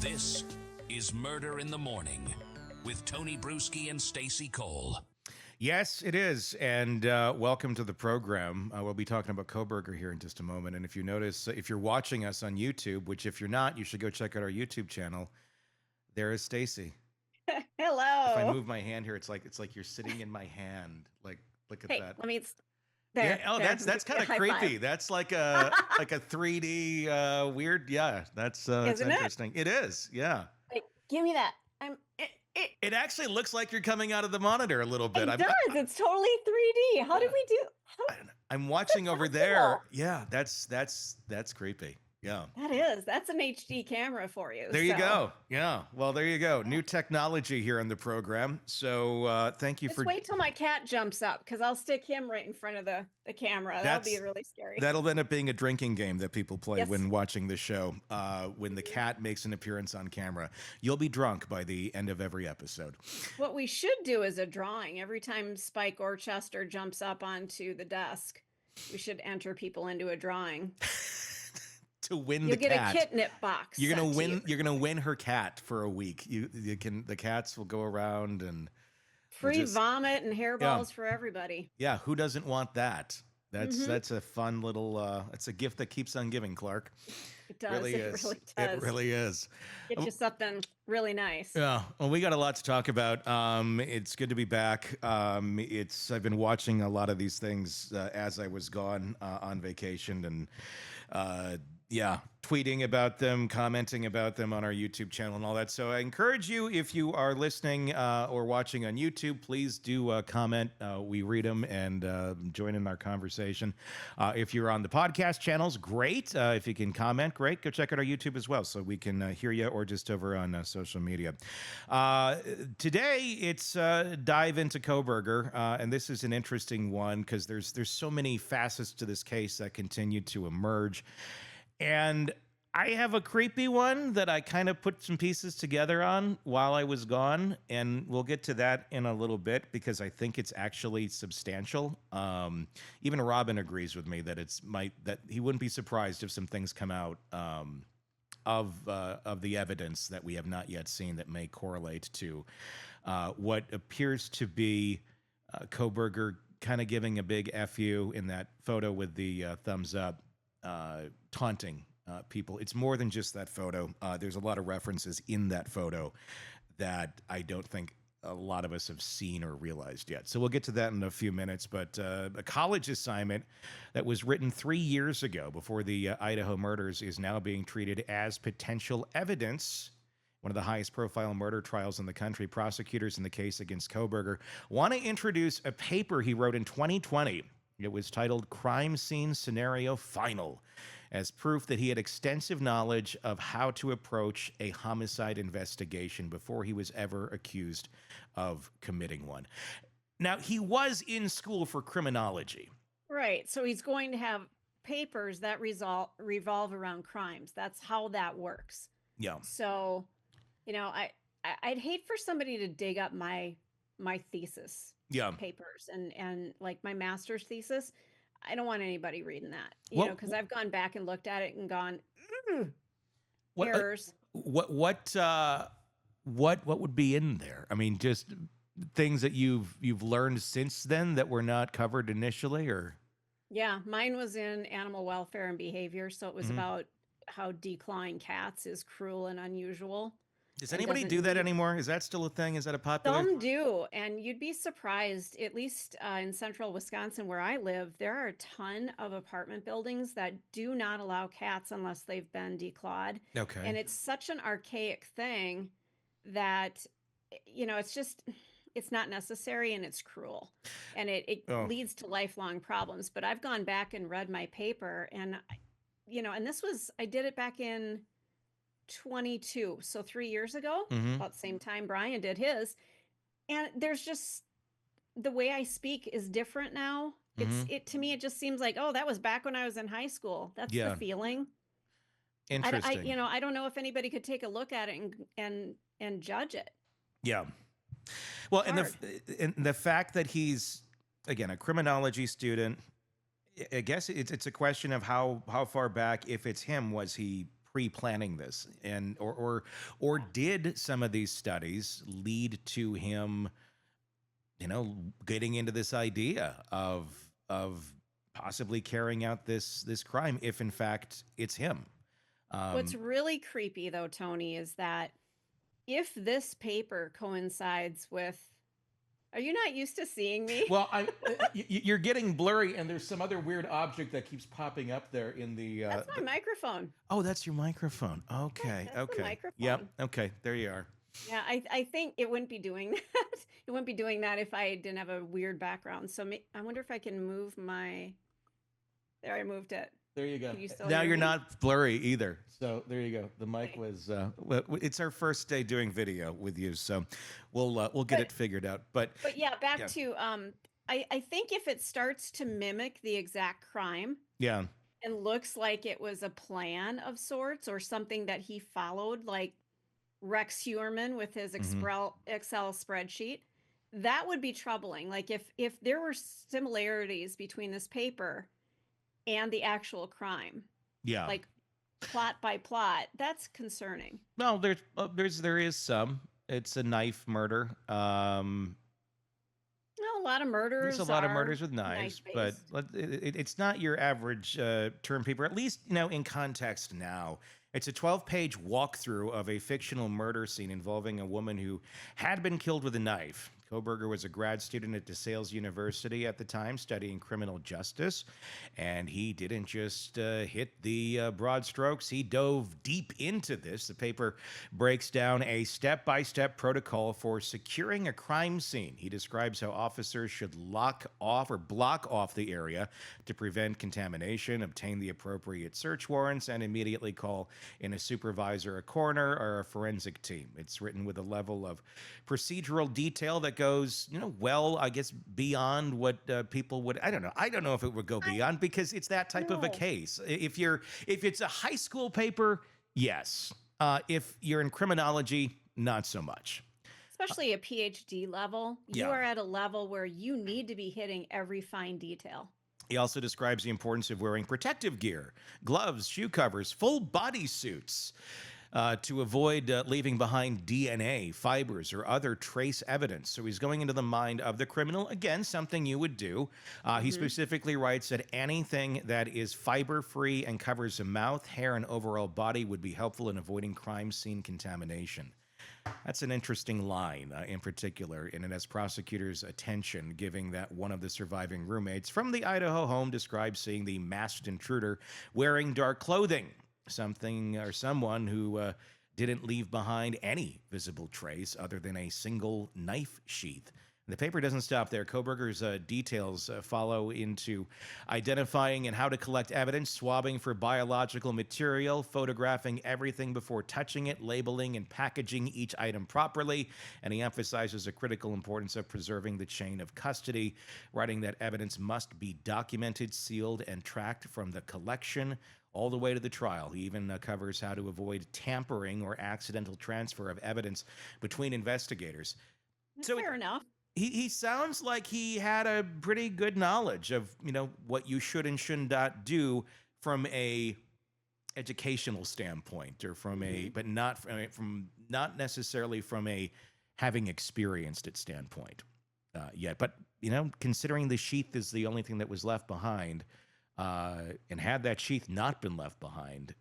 This is Murder in the Morning with Tony Bruschi and Stacey Cole. Yes, it is. And welcome to the program. We'll be talking about Kohberger here in just a moment. And if you notice, if you're watching us on YouTube, which if you're not, you should go check out our YouTube channel. There is Stacey. Hello. If I move my hand here, it's like you're sitting in my hand. Like, look at that. Let me. There. Yeah. Oh, there. that's kind of creepy. That's like a 3D weird. Yeah, that's interesting. It is. Yeah. Wait, give me that. It actually looks like you're coming out of the monitor a little bit. It does. It's totally 3D. How did we do? I'm watching over there. Yeah, that's creepy. Yeah. That's an HD camera for you. There you go. Yeah. Well, there you go. New technology here on the program. So thank you for. Wait till my cat jumps up because I'll stick him right in front of the camera. That'll be really scary. That'll end up being a drinking game that people play when watching the show. When the cat makes an appearance on camera, you'll be drunk by the end of every episode. What we should do is a drawing. Every time Spike or Chester jumps up onto the desk, we should enter people into a drawing. To win You'll the cat. Get a kitnip box. You're gonna win. You're gonna win her cat for a week. You can. The cats will go around and free vomit and hairballs for everybody. Yeah, who doesn't want that? That's a fun little. It's a gift that keeps on giving, Clark. It does. Really is. Really does. It really is. Get you something really nice. Yeah. Well, we got a lot to talk about. It's good to be back. I've been watching a lot of these things as I was gone on vacation and. Tweeting about them, commenting about them on our YouTube channel and all that. So I encourage you, if you are listening or watching on YouTube, please do comment. We read them and join in our conversation. If you're on the podcast channels, great. If you can comment, great. Go check out our YouTube as well so we can hear you, or just over on social media. Today, it's dive into Kohberger, and this is an interesting one because there's so many facets to this case that continue to emerge. And I have a creepy one that I kind of put some pieces together on while I was gone, and we'll get to that in a little bit because I think it's actually substantial. Even Robin agrees with me that that he wouldn't be surprised if some things come out of the evidence that we have not yet seen that may correlate to what appears to be Kohberger kind of giving a big FU in that photo with the thumbs up. Taunting people. It's more than just that photo. There's a lot of references in that photo that I don't think a lot of us have seen or realized yet. So we'll get to that in a few minutes. But a college assignment that was written 3 years ago before the Idaho murders is now being treated as potential evidence. One of the highest profile murder trials in the country. Prosecutors in the case against Kohberger want to introduce a paper he wrote in 2020. It was titled Crime Scene Scenario Final, as proof that he had extensive knowledge of how to approach a homicide investigation before he was ever accused of committing one. Now, he was in school for criminology. Right. So he's going to have papers that revolve around crimes. That's how that works. Yeah. So, I'd hate for somebody to dig up my thesis. Papers and like my master's thesis. I don't want anybody reading that, because I've gone back and looked at it and gone, errors. What would be in there? I mean, just things that you've learned since then that were not covered initially, or? Yeah, mine was in animal welfare and behavior, so it was about how declawing cats is cruel and unusual. Does anybody do that anymore? Is that still a thing? Is that a popular? Some do, and you'd be surprised, at least in central Wisconsin where I live, there are a ton of apartment buildings that do not allow cats unless they've been declawed. Okay. And it's such an archaic thing that, it's not necessary and it's cruel. And it leads to lifelong problems. But I've gone back and read my paper and, and I did it back in 22, so 3 years ago, about the same time Bryan did his, and there's just the way I speak is different now. It to me it just seems like, that was back when I was in high school. That's the feeling. Interesting. I don't know if anybody could take a look at it and judge it. Yeah. Well, and the fact that he's again a criminology student, I guess it's a question of how far back, if it's him, was he pre-planning this, and or did some of these studies lead to him, getting into this idea of possibly carrying out this crime, if in fact it's him? What's really creepy though, Tony, is that if this paper coincides with, are you not used to seeing me? Well, you're getting blurry, and there's some other weird object that keeps popping up there in the. That's my microphone. Oh, that's your microphone. Okay, That's the okay. microphone. Yep. Okay, there you are. Yeah, I think it wouldn't be doing that. It wouldn't be doing that if I didn't have a weird background. So I wonder if I can move my. There, I moved it. There you go. Can you still Now hear you're me? not blurry either. So there you go. The mic Okay. was. It's our first day doing video with you, so we'll get it figured out. But yeah, back yeah. to I think if it starts to mimic the exact crime yeah, and looks like it was a plan of sorts or something that he followed, like Rex Huerman with his Excel spreadsheet, that would be troubling. Like if there were similarities between this paper and the actual crime, yeah. like plot by plot, that's concerning. No, there is some. It's a knife murder. Well, a lot of murders. There's a lot of are murders with knives, but knife-based. it's not your average term paper, at least, in context now. It's a 12-page walkthrough of a fictional murder scene involving a woman who had been killed with a knife. Kohberger was a grad student at DeSales University at the time, studying criminal justice, and he didn't just hit the broad strokes. He dove deep into this. The paper breaks down a step-by-step protocol for securing a crime scene. He describes how officers should lock off or block off the area to prevent contamination, obtain the appropriate search warrants, and immediately call in a supervisor, a coroner, or a forensic team. It's written with a level of procedural detail that goes, well, I guess beyond what people would. I don't know if it would go beyond, because it's that type of a No. case. If it's a high school paper, yes. If you're in criminology, not so much. Especially a PhD level, you Yeah. are at a level where you need to be hitting every fine detail. He also describes the importance of wearing protective gear, gloves, shoe covers, full body suits, to avoid leaving behind DNA, fibers, or other trace evidence. So he's going into the mind of the criminal. Again, something you would do. He specifically writes that anything that is fiber-free and covers the mouth, hair, and overall body would be helpful in avoiding crime scene contamination. That's an interesting line in particular, and it has prosecutors' attention, giving that one of the surviving roommates from the Idaho home described seeing the masked intruder wearing dark clothing, something or someone who didn't leave behind any visible trace other than a single knife sheath. The paper doesn't stop there. Kohberger's details follow into identifying and how to collect evidence, swabbing for biological material, photographing everything before touching it, labeling and packaging each item properly. And he emphasizes the critical importance of preserving the chain of custody, writing that evidence must be documented, sealed, and tracked from the collection all the way to the trial. He even covers how to avoid tampering or accidental transfer of evidence between investigators. Fair enough. He sounds like he had a pretty good knowledge of, what you should and should not do from a educational standpoint, or from but not not necessarily from a having experienced it standpoint yet. But, considering the sheath is the only thing that was left behind, and had that sheath not been left behind,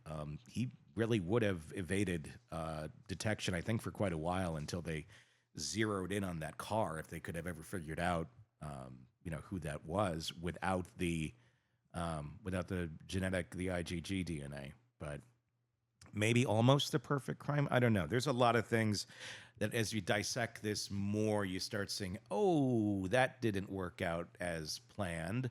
he really would have evaded detection, I think, for quite a while, until they zeroed in on that car, if they could have ever figured out, who that was without the genetic, the IgG DNA. But maybe almost the perfect crime. I don't know. There's a lot of things that, as you dissect this more, you start seeing, oh, that didn't work out as planned.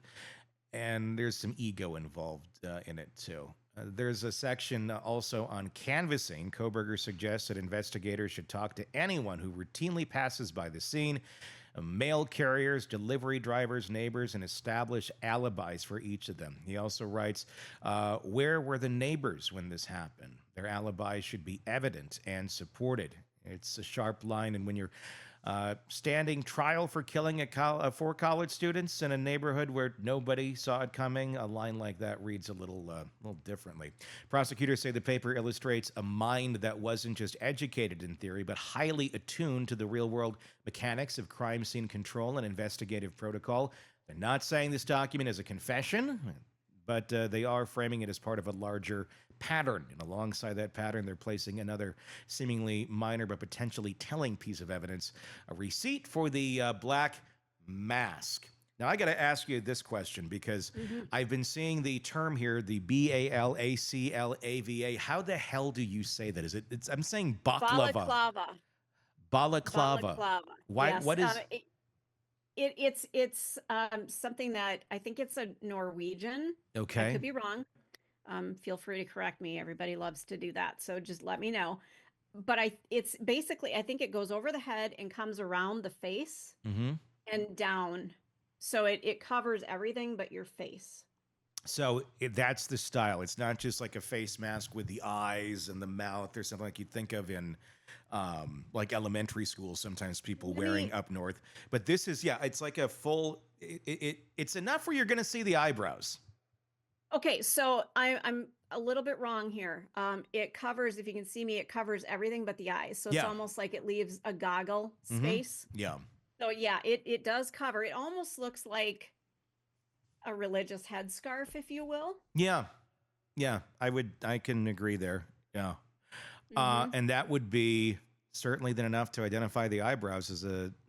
And there's some ego involved in it, too. There's a section also on canvassing. Kohberger suggests that investigators should talk to anyone who routinely passes by the scene, mail carriers, delivery drivers, neighbors, and establish alibis for each of them. He also writes, where were the neighbors when this happened? Their alibis should be evident and supported. It's a sharp line, and when you're Standing trial for killing four college students in a neighborhood where nobody saw it coming. A line like that reads a little differently. Prosecutors say the paper illustrates a mind that wasn't just educated in theory, but highly attuned to the real-world mechanics of crime scene control and investigative protocol. They're not saying this document is a confession, but they are framing it as part of a larger pattern. And alongside that pattern, they're placing another seemingly minor but potentially telling piece of evidence, a receipt for the black mask. Now, I got to ask you this question because I've been seeing the term here, the Balaclava. How the hell do you say that? I'm saying baklava. Balaclava. Why? Yes. What is... It's something that I think it's a Norwegian. Okay. I could be wrong. Feel free to correct me. Everybody loves to do that. So just let me know. But it's basically, I think it goes over the head and comes around the face and down. So it covers everything but your face. So that's the style. It's not just like a face mask with the eyes and the mouth or something like you'd think of in like elementary school, sometimes people wearing up north. But this is, it's like a full, it's enough where you're going to see the eyebrows. Okay, so I'm a little bit wrong here. It covers, if you can see me, it covers everything but the eyes. So it's almost like it leaves a goggle space. Yeah. So yeah, it does cover. It almost looks like a religious headscarf, if you will. Yeah. I can agree there. Yeah. And that would be certainly then enough to identify the eyebrows as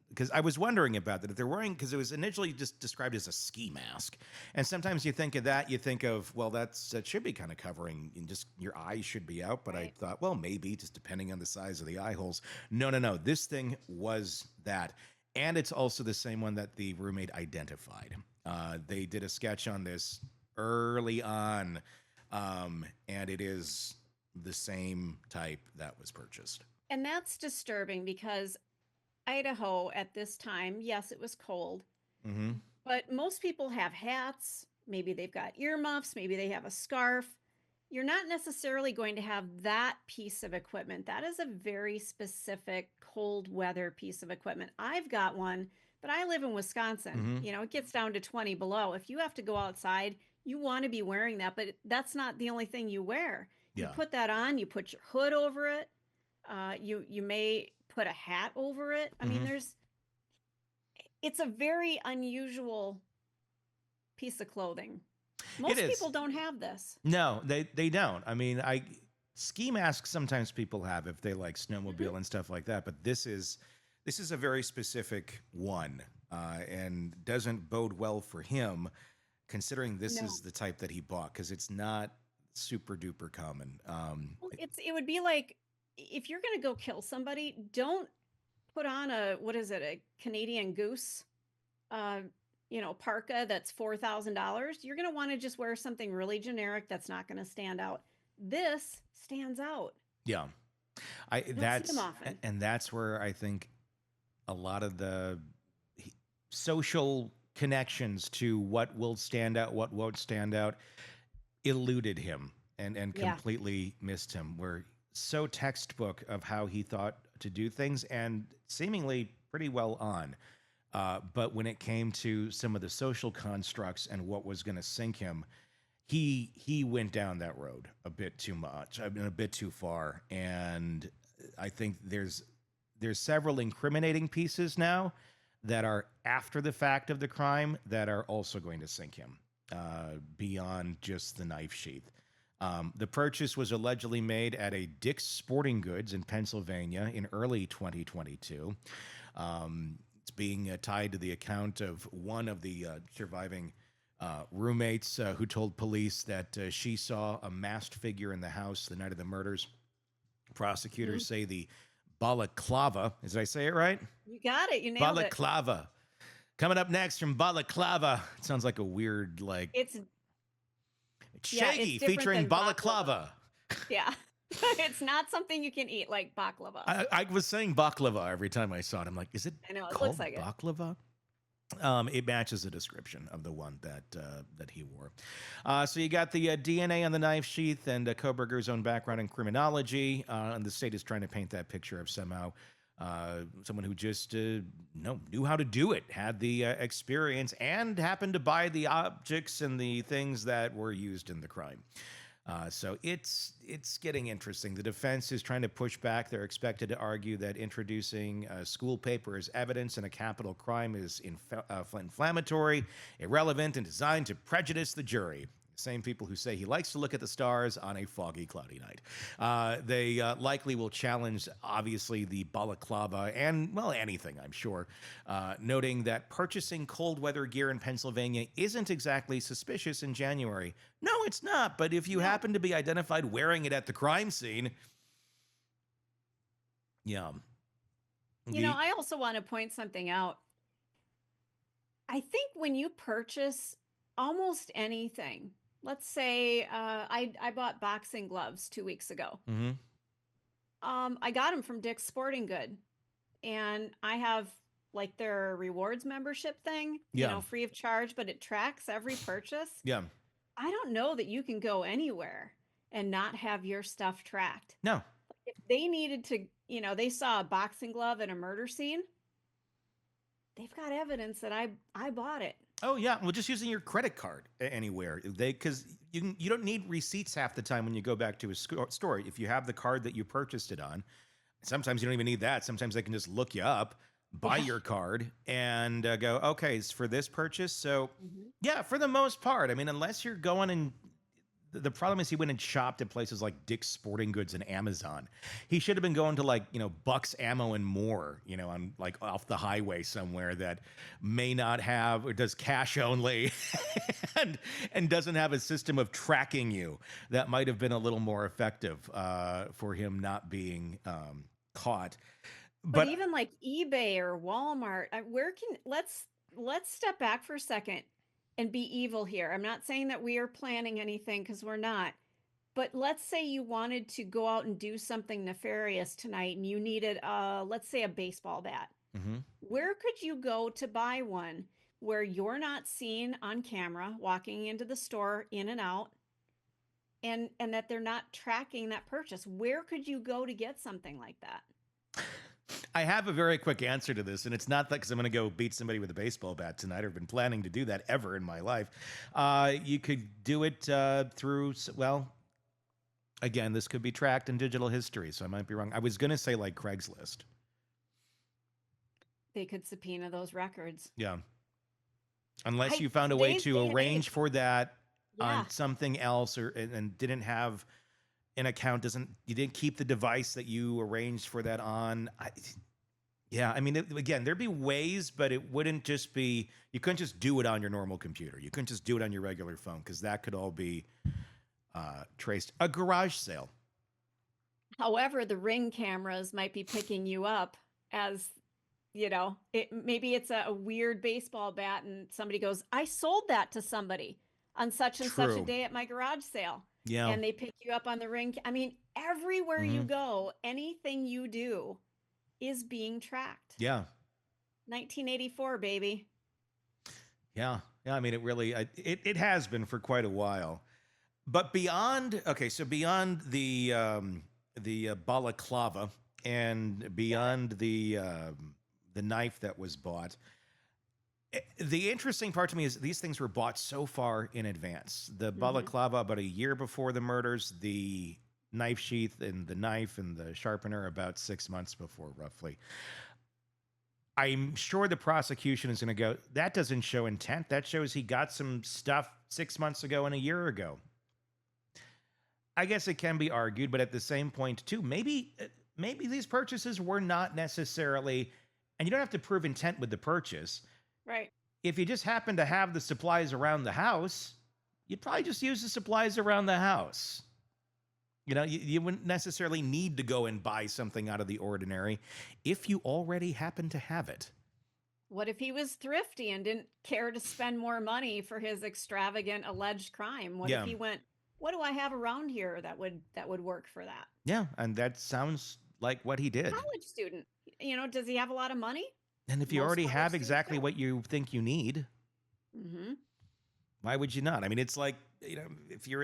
because I was wondering about that. If they're wearing, because it was initially just described as a ski mask. And sometimes you think of that, you think of, well, that should be kind of covering, and just your eyes should be out. But I thought, well, maybe just depending on the size of the eye holes. No. This thing was that. And it's also the same one that the roommate identified. They did a sketch on this early on, and it is the same type that was purchased. And that's disturbing because Idaho at this time, yes, it was cold, but most people have hats. Maybe they've got earmuffs. Maybe they have a scarf. You're not necessarily going to have that piece of equipment. That is a very specific cold weather piece of equipment. I've got one, but I live in Wisconsin. You know, it gets down to 20 below. If you have to go outside, you want to be wearing that, but that's not the only thing you wear. You put that on, you put your hood over it. You may put a hat over it. I mean, it's a very unusual piece of clothing. Most people don't have this. No, they don't. I mean, ski masks sometimes people have if they like snowmobile and stuff like that, but this is a very specific one, and doesn't bode well for him, considering this is the type that he bought, because it's not super duper common. Well, it would be like, if you're going to go kill somebody, don't put on a Canadian Goose, parka that's $4,000. You're going to want to just wear something really generic that's not going to stand out. This stands out. Yeah. That's where I think a lot of the social connections to what will stand out, what won't stand out, eluded him and completely missed him. We're so textbook of how he thought to do things, and seemingly pretty well on. But when it came to some of the social constructs and what was going to sink him, he went down that road a bit too much, a bit too far. And I think there's several incriminating pieces now that are after the fact of the crime that are also going to sink him beyond just the knife sheath. The purchase was allegedly made at a Dick's Sporting Goods in Pennsylvania in early 2022. It's being tied to the account of one of the surviving roommates who told police that she saw a masked figure in the house the night of the murders. Prosecutors say the Balaclava, did I say it right? You got it. You nailed Balaclava. Coming up next from Balaclava. It sounds like a weird, It's Shaggy featuring Balaclava. Yeah. It's not something you can eat like baklava. I was saying baklava every time I saw it. I'm like, is it I know, it called looks like baklava? It matches the description of the one that he wore. So you got the DNA on the knife sheath and Kohberger's own background in criminology. And the state is trying to paint that picture of somehow someone who just knew how to do it, had the experience, and happened to buy the objects and the things that were used in the crime. So it's getting interesting. The defense is trying to push back. They're expected to argue that introducing school paper as evidence in a capital crime is inflammatory, irrelevant, and designed to prejudice the jury. Same people who say he likes to look at the stars on a foggy, cloudy night. They likely will challenge, obviously, the Balaclava and, well, anything, I'm sure, noting that purchasing cold weather gear in Pennsylvania isn't exactly suspicious in January. No, it's not. But if you happen to be identified wearing it at the crime scene, yeah. I also want to point something out. I think when you purchase almost anything, let's say I bought boxing gloves 2 weeks ago. Mm-hmm. I got them from Dick's Sporting Good, and I have like their rewards membership thing, free of charge, but it tracks every purchase. Yeah. I don't know that you can go anywhere and not have your stuff tracked. No. If they needed to, they saw a boxing glove at a murder scene, they've got evidence that I bought it. Oh yeah, well, just using your credit card anywhere, because you don't need receipts half the time when you go back to a store. If you have the card that you purchased it on, sometimes you don't even need that. Sometimes they can just look you up, buy your card, and go, okay, it's for this purchase. So yeah, for the most part, I mean, unless you're going and the problem is he went and shopped at places like Dick's Sporting Goods and Amazon. He should have been going to Buck's Ammo and More, on like off the highway somewhere that may not have or does cash only and doesn't have a system of tracking you. That might have been a little more effective for him not being caught. But even like eBay or Walmart, let's step back for a second and be evil here. I'm not saying that we are planning anything, because we're not. But let's say you wanted to go out and do something nefarious tonight and you needed, let's say, a baseball bat. Mm-hmm. Where could you go to buy one where you're not seen on camera walking into the store in and out, and that they're not tracking that purchase? Where could you go to get something like that? I have a very quick answer to this, and it's not that because I'm going to go beat somebody with a baseball bat tonight, or have been planning to do that ever in my life. You could do it through, well, again, this could be tracked in digital history, so I might be wrong. I was going to say like Craigslist. They could subpoena those records. Yeah. Unless you found a way to arrange for that on something else, and didn't have an account, you didn't keep the device that you arranged for that on. I mean, again, there'd be ways, but it wouldn't just be, you couldn't just do it on your normal computer. You couldn't just do it on your regular phone, because that could all be traced. A garage sale. However, the Ring cameras might be picking you up as, maybe it's a weird baseball bat and somebody goes, I sold that to somebody on such and such a day at my garage sale. Yeah. And they pick you up on the Ring. I mean, everywhere you go, anything you do is being tracked. Yeah. 1984, baby. Yeah. I mean, it really, it has been for quite a while. But beyond the balaclava and beyond the knife that was bought, the interesting part to me is these things were bought so far in advance. The balaclava about a year before the murders, the knife sheath and the knife and the sharpener about 6 months before, roughly. I'm sure the prosecution is going to go, that doesn't show intent. That shows he got some stuff 6 months ago and a year ago. I guess it can be argued, but at the same point, too, maybe these purchases were not necessarily, and you don't have to prove intent with the purchase. Right. If you just happen to have the supplies around the house, you'd probably just use the supplies around the house. You wouldn't necessarily need to go and buy something out of the ordinary if you already happen to have it. What if he was thrifty and didn't care to spend more money for his extravagant alleged crime? What if he went, what do I have around here that would work for that? Yeah, and that sounds like what he did. College student. Does he have a lot of money? And if you already have exactly what you think you need, why would you not? I mean, it's like, if you're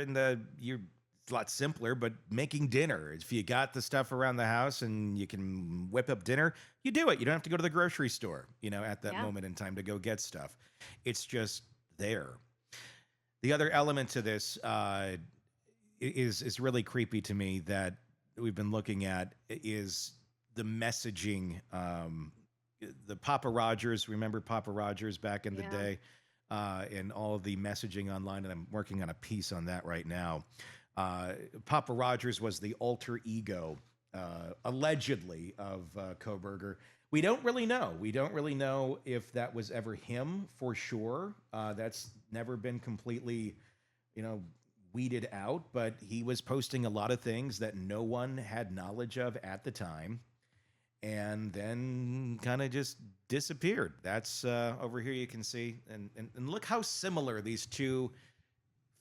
it's a lot simpler, but making dinner. If you got the stuff around the house and you can whip up dinner, you do it. You don't have to go to the grocery store, at that moment in time to go get stuff. It's just there. The other element to this is really creepy to me that we've been looking at is the messaging. The Papa Rogers, remember Papa Rogers back in the day? And all of the messaging online, and I'm working on a piece on that right now. Papa Rogers was the alter ego, allegedly, of Kohberger. We don't really know. We don't really know if that was ever him for sure. That's never been completely, weeded out, but he was posting a lot of things that no one had knowledge of at the time, and then kind of just disappeared. That's over here you can see, and look how similar these two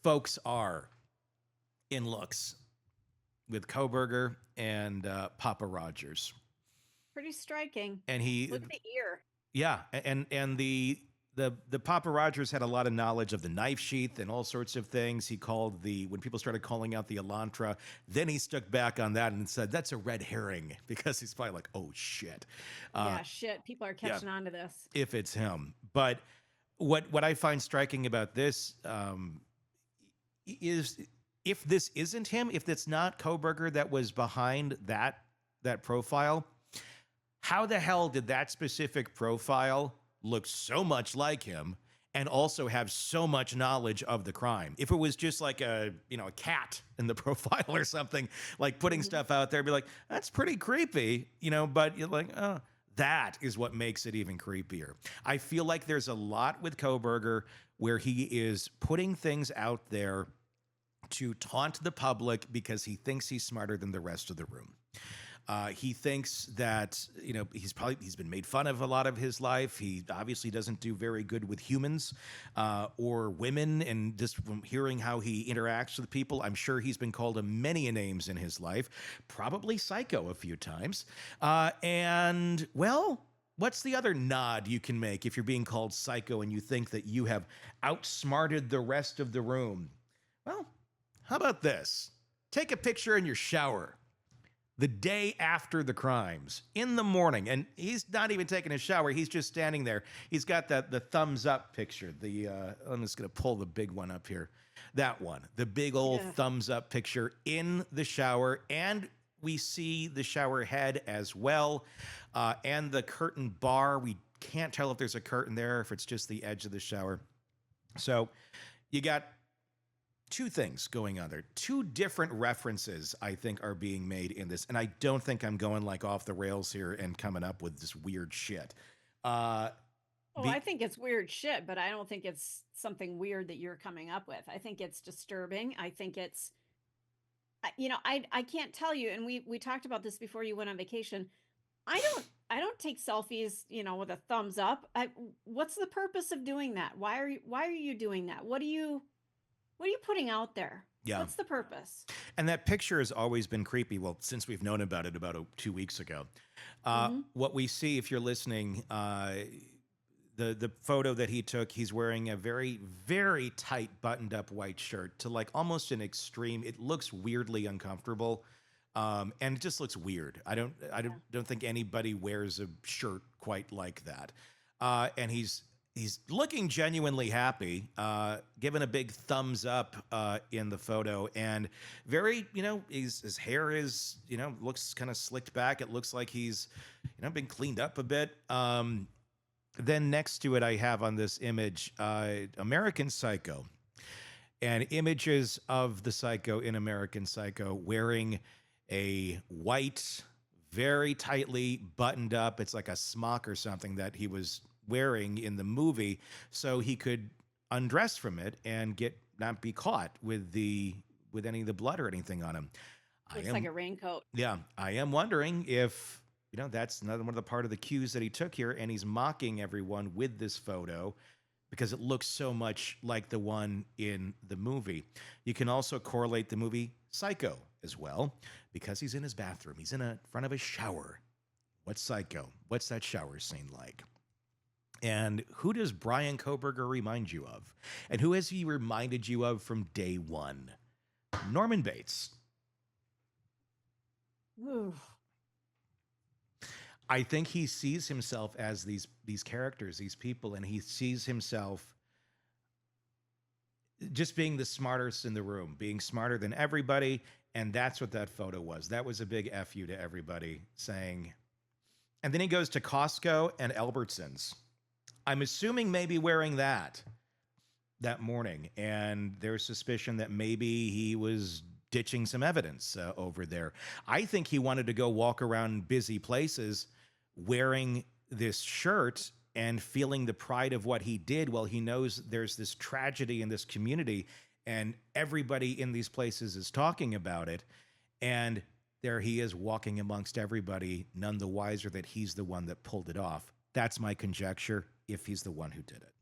folks are in looks with Kohberger and Papa Rogers. Pretty striking. And look at the ear. Yeah, and the Papa Rogers had a lot of knowledge of the knife sheath and all sorts of things. He called when people started calling out the Elantra, then he stuck back on that and said, that's a red herring, because he's probably like, oh, shit. Shit. People are catching on to this. If it's him. But what I find striking about this is if this isn't him, if it's not Kohberger that was behind that profile, how the hell did that specific profile look so much like him and also have so much knowledge of the crime? If it was just like a cat in the profile or something, like putting stuff out there, be like, that's pretty creepy, but you're like, oh, that is what makes it even creepier. I feel like there's a lot with Kohberger where he is putting things out there to taunt the public because he thinks he's smarter than the rest of the room. He thinks that, he's been made fun of a lot of his life. He obviously doesn't do very good with humans or women. And just from hearing how he interacts with people, I'm sure he's been called many names in his life, probably psycho a few times. And, well, what's the other nod you can make if you're being called psycho and you think that you have outsmarted the rest of the room? Well, how about this? Take a picture in your shower the day after the crimes, in the morning, and he's not even taking a shower. He's just standing there. He's got the thumbs up picture. I'm just going to pull the big one up here. That one, the big old thumbs up picture in the shower, and we see the shower head as well, and the curtain bar. We can't tell if there's a curtain there, if it's just the edge of the shower. So you got two things going on there. Two different references, I think, are being made in this. And I don't think I'm going like off the rails here and coming up with this weird shit. I think it's weird shit, but I don't think it's something weird that you're coming up with. I think it's disturbing. I think it's, I can't tell you. And we talked about this before you went on vacation. I don't take selfies, with a thumbs up. What's the purpose of doing that? Why are you doing that? What are you putting out there? Yeah. What's the purpose? And that picture has always been creepy. Well, since we've known about it about 2 weeks ago. What we see, if you're listening, the photo that he took, he's wearing a very, very tight buttoned up white shirt to like almost an extreme. It looks weirdly uncomfortable. And it just looks weird. I don't think anybody wears a shirt quite like that. And he's looking genuinely happy, giving a big thumbs up in the photo, and very, his hair is, looks kind of slicked back. It looks like he's, been cleaned up a bit. Then next to it, I have on this image, American Psycho, and images of the Psycho in American Psycho wearing a white, very tightly buttoned up, it's like a smock or something that he was wearing in the movie, so he could undress from it and not be caught with any of the blood or anything on him. Looks like a raincoat. Yeah, I am wondering if that's another one of the part of the cues that he took here, and he's mocking everyone with this photo because it looks so much like the one in the movie. You can also correlate the movie Psycho as well, because he's in his bathroom. He's in front of a shower. What's Psycho? What's that shower scene like? And who does Bryan Kohberger remind you of? And who has he reminded you of from day one? Norman Bates. Ooh. I think he sees himself as these characters, these people, and he sees himself just being the smartest in the room, being smarter than everybody. And that's what that photo was. That was a big F you to everybody saying. And then he goes to Costco and Albertsons. I'm assuming maybe wearing that morning. And there's suspicion that maybe he was ditching some evidence over there. I think he wanted to go walk around busy places wearing this shirt and feeling the pride of what he did while he knows there's this tragedy in this community and everybody in these places is talking about it. And there he is walking amongst everybody, none the wiser that he's the one that pulled it off. That's my conjecture, if he's the one who did it.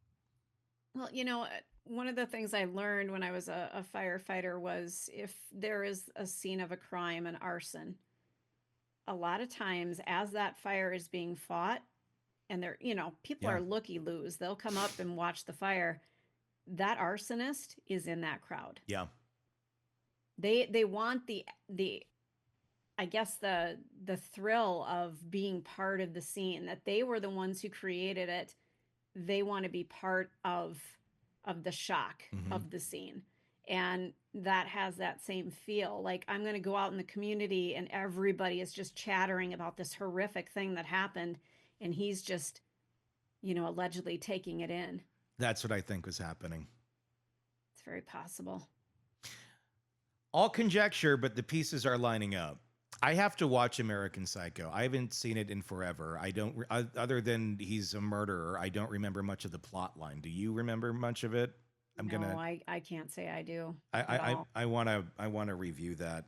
Well, you know, one of the things I learned when I was a firefighter was if there is a scene of a crime, an arson, a lot of times as that fire is being fought, and they're, you know, people Yeah. are looky-loos. They'll come up and watch the fire. That arsonist is in that crowd. Yeah. They want the I guess the thrill of being part of the scene, that they were the ones who created it. They want to be part of the shock of the scene. And that has that same feel. Like, I'm going to go out in the community and everybody is just chattering about this horrific thing that happened. And he's just, you know, allegedly taking it in. That's what I think was happening. It's very possible. All conjecture, but the pieces are lining up. I have to watch American Psycho. I haven't seen it in forever. I don't, other than he's a murderer, I don't remember much of the plot line. Do you remember much of it? I can't say I do. I want to review that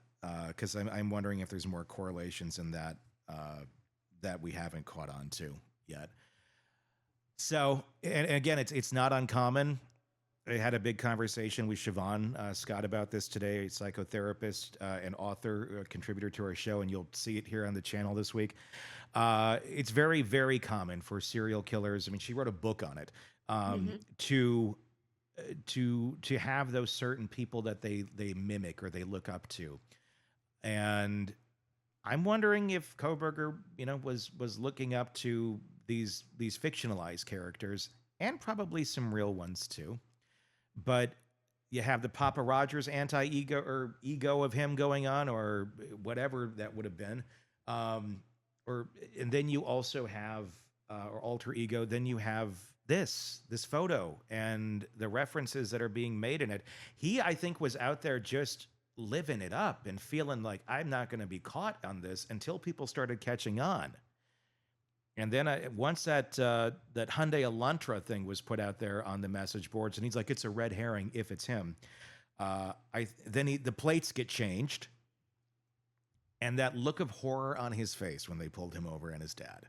because I'm wondering if there's more correlations in that that we haven't caught on to yet. So, and again, it's not uncommon. I had a big conversation with Siobhan Scott about this today, a psychotherapist and author, contributor to our show, and you'll see it here on the channel this week. It's very, very common for serial killers. I mean, she wrote a book on it to have those certain people that they mimic or they look up to, and I'm wondering if Kohberger, you know, was looking up to these fictionalized characters and probably some real ones too. But you have the Papa Rogers anti-ego or ego of him going on, or whatever that would have been, and then you also have or alter ego. Then you have this photo and the references that are being made in it. He, I think, was out there just living it up and feeling like, I'm not going to be caught on this, until people started catching on. And then once that Hyundai Elantra thing was put out there on the message boards, and he's like, it's a red herring if it's him. The plates get changed, and that look of horror on his face when they pulled him over and his dad,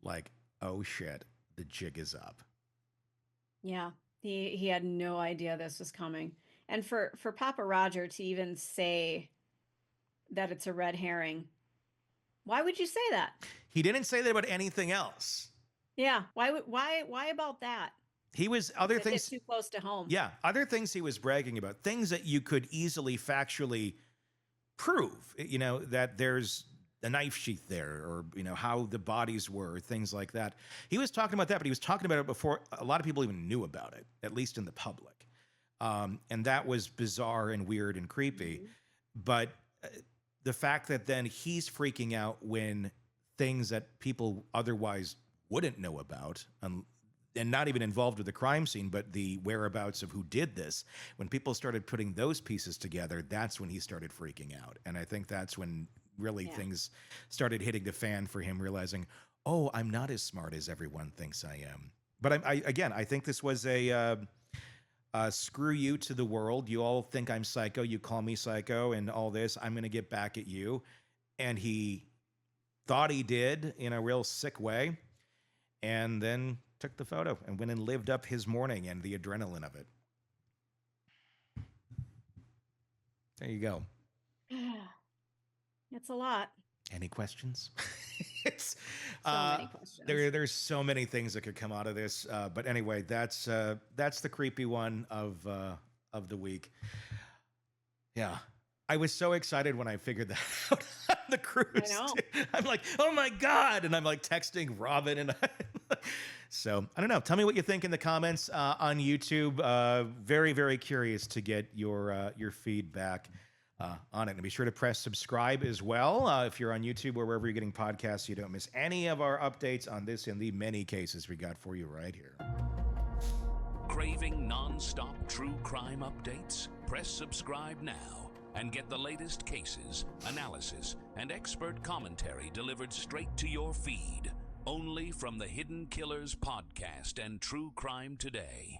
like, oh shit, the jig is up. Yeah, he had no idea this was coming. And for Papa Roger to even say that it's a red herring, why would you say that? He didn't say that about anything else. Yeah, why about that? He was other things too close to home. Yeah, other things he was bragging about, things that you could easily factually prove. You know, that there's a knife sheath there, or, you know, how the bodies were, things like that. He was talking about that, but he was talking about it before a lot of people even knew about it, at least in the public. And that was bizarre and weird and creepy. But the fact that then he's freaking out when things that people otherwise wouldn't know about, and not even involved with the crime scene, but the whereabouts of who did this, when people started putting those pieces together, that's when he started freaking out. And I think that's when really things started hitting the fan for him, realizing, oh, I'm not as smart as everyone thinks I am. But I think this was a screw you to the world. You all think I'm psycho. You call me psycho and all this. I'm going to get back at you. And he thought he did in a real sick way, and then took the photo and went and lived up his morning and the adrenaline of it. There you go. It's a lot. Any questions? So many questions. There's so many things that could come out of this. But anyway, that's the creepy one of the week. Yeah. I was so excited when I figured that out on the cruise. I know. I'm like, oh my God. And I'm like texting Robin. And so I don't know. Tell me what you think in the comments on YouTube. Very, very curious to get your feedback on it. And be sure to press subscribe as well. If you're on YouTube or wherever you're getting podcasts, so you don't miss any of our updates on this and the many cases we got for you right here. Craving non-stop true crime updates? Press subscribe now and get the latest cases, analysis, and expert commentary delivered straight to your feed. Only from the Hidden Killers podcast and True Crime Today.